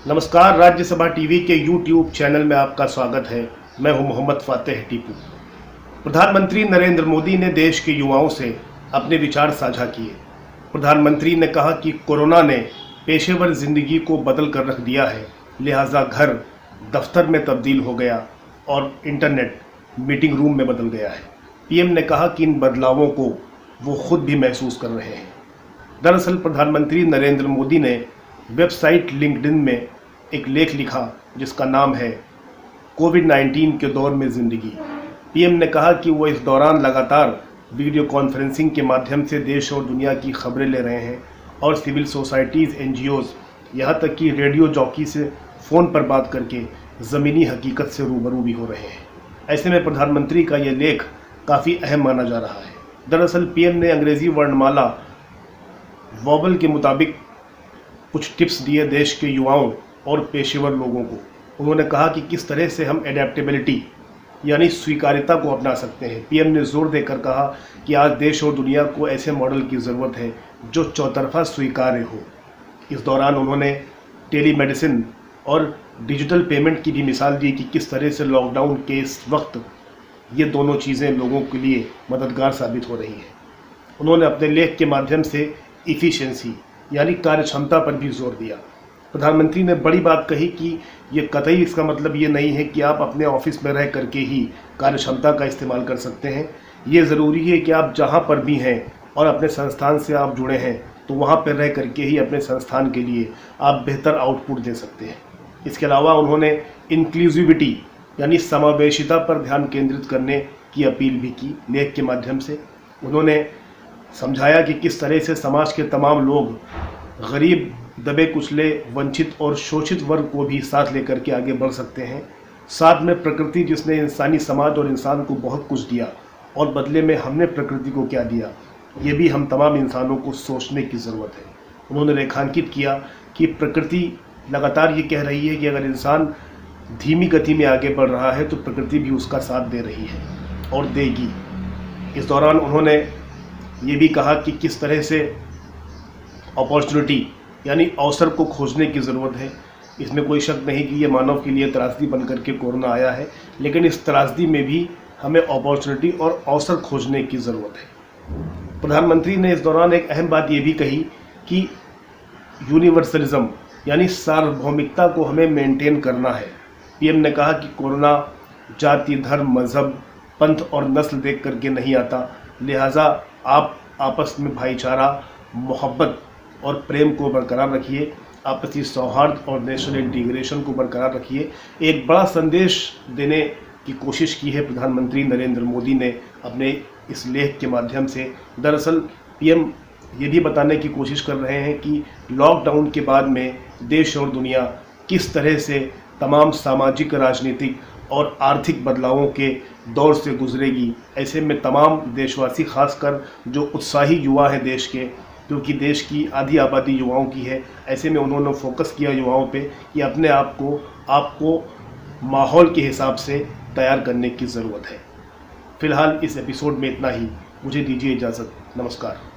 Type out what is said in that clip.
नमस्कार। राज्यसभा टीवी के YouTube channel में आपका स्वागत है। मैं हूं मोहम्मद फातेह टीपू। प्रधानमंत्री नरेंद्र मोदी ने देश के युवाओं से अपने विचार साझा किए। प्रधानमंत्री ने कहा कि कोरोना ने पेशेवर जिंदगी को बदल कर रख दिया है, लिहाजा घर दफ्तर में तब्दील हो गया और इंटरनेट मीटिंग रूम में बदल गया है। पीएम ने कहा कि इन बदलावों को वो खुद भी महसूस कर रहे हैं। दरअसल प्रधानमंत्री नरेंद्र मोदी ने वेबसाइट लिंक्डइन में एक लेख लिखा जिसका नाम है कोविड-19 के दौर में ज़िंदगी। पीएम ने कहा कि वो इस दौरान लगातार वीडियो कॉन्फ्रेंसिंग के माध्यम से देश और दुनिया की खबरें ले रहे हैं और सिविल सोसाइटीज़, एनजीओज़, यहाँ तक कि रेडियो जॉकी से फ़ोन पर बात करके ज़मीनी हकीकत से रूबरू भी हो रहे हैं। ऐसे में प्रधानमंत्री का ये लेख काफ़ी अहम माना जा रहा है। दरअसल पीएम ने अंग्रेज़ी वर्णमाला वॉबल के मुताबिक कुछ टिप्स दिए देश के युवाओं और पेशेवर लोगों को। उन्होंने कहा कि किस तरह से हम एडेप्टेबिलिटी यानी स्वीकार्यता को अपना सकते हैं। पीएम ने जोर देकर कहा कि आज देश और दुनिया को ऐसे मॉडल की ज़रूरत है जो चौतरफा स्वीकार्य हो। इस दौरान उन्होंने टेलीमेडिसिन और डिजिटल पेमेंट की भी मिसाल दी कि किस तरह से लॉकडाउन के इस वक्त ये दोनों चीज़ें लोगों के लिए मददगार साबित हो रही हैं। उन्होंने अपने लेख के माध्यम से इफ़िशियंसी यानी कार्यक्षमता पर भी जोर दिया। प्रधानमंत्री ने बड़ी बात कही कि ये कतई इसका मतलब ये नहीं है कि आप अपने ऑफिस में रह करके ही कार्यक्षमता का इस्तेमाल कर सकते हैं। ये ज़रूरी है कि आप जहाँ पर भी हैं और अपने संस्थान से आप जुड़े हैं तो वहाँ पर रह करके ही अपने संस्थान के लिए आप बेहतर आउटपुट दे सकते हैं। इसके अलावा उन्होंने इंक्लूसिविटी यानी समावेशिता पर ध्यान केंद्रित करने की अपील भी की। लेख के माध्यम से उन्होंने समझाया कि किस तरह से समाज के तमाम लोग गरीब, दबे कुचले, वंचित और शोषित वर्ग को भी साथ लेकर के आगे बढ़ सकते हैं। साथ में प्रकृति जिसने इंसानी समाज और इंसान को बहुत कुछ दिया और बदले में हमने प्रकृति को क्या दिया, ये भी हम तमाम इंसानों को सोचने की ज़रूरत है। उन्होंने रेखांकित किया कि प्रकृति लगातार ये कह रही है कि अगर इंसान धीमी गति में आगे बढ़ रहा है तो प्रकृति भी उसका साथ दे रही है और देगी। इस दौरान उन्होंने ये भी कहा कि किस तरह से अपॉर्चुनिटी यानी अवसर को खोजने की ज़रूरत है। इसमें कोई शक नहीं कि ये मानव के लिए त्रासदी बन करके कोरोना आया है, लेकिन इस त्रासदी में भी हमें अपॉर्चुनिटी और अवसर खोजने की ज़रूरत है। प्रधानमंत्री ने इस दौरान एक अहम बात ये भी कही कि यूनिवर्सलिज्म यानी सार्वभौमिकता को हमें मेंटेन करना है। पीएम ने कहा कि कोरोना जाति, धर्म, मज़हब, पंथ और नस्ल देख करके नहीं आता, लिहाजा आप आपस में भाईचारा, मोहब्बत और प्रेम को बरकरार रखिए, आपसी सौहार्द और नेशनल इंटीग्रेशन को बरकरार रखिए। एक बड़ा संदेश देने की कोशिश की है प्रधानमंत्री नरेंद्र मोदी ने अपने इस लेख के माध्यम से। दरअसल पीएम ये भी बताने की कोशिश कर रहे हैं कि लॉकडाउन के बाद में देश और दुनिया किस तरह से तमाम सामाजिक, राजनीतिक और आर्थिक बदलावों के दौर से गुजरेगी। ऐसे में तमाम देशवासी, खासकर जो उत्साही युवा हैं देश के, क्योंकि देश की आधी आबादी युवाओं की है, ऐसे में उन्होंने फोकस किया युवाओं पे कि अपने आप को आपको माहौल के हिसाब से तैयार करने की ज़रूरत है। फ़िलहाल इस एपिसोड में इतना ही। मुझे दीजिए इजाज़त। नमस्कार।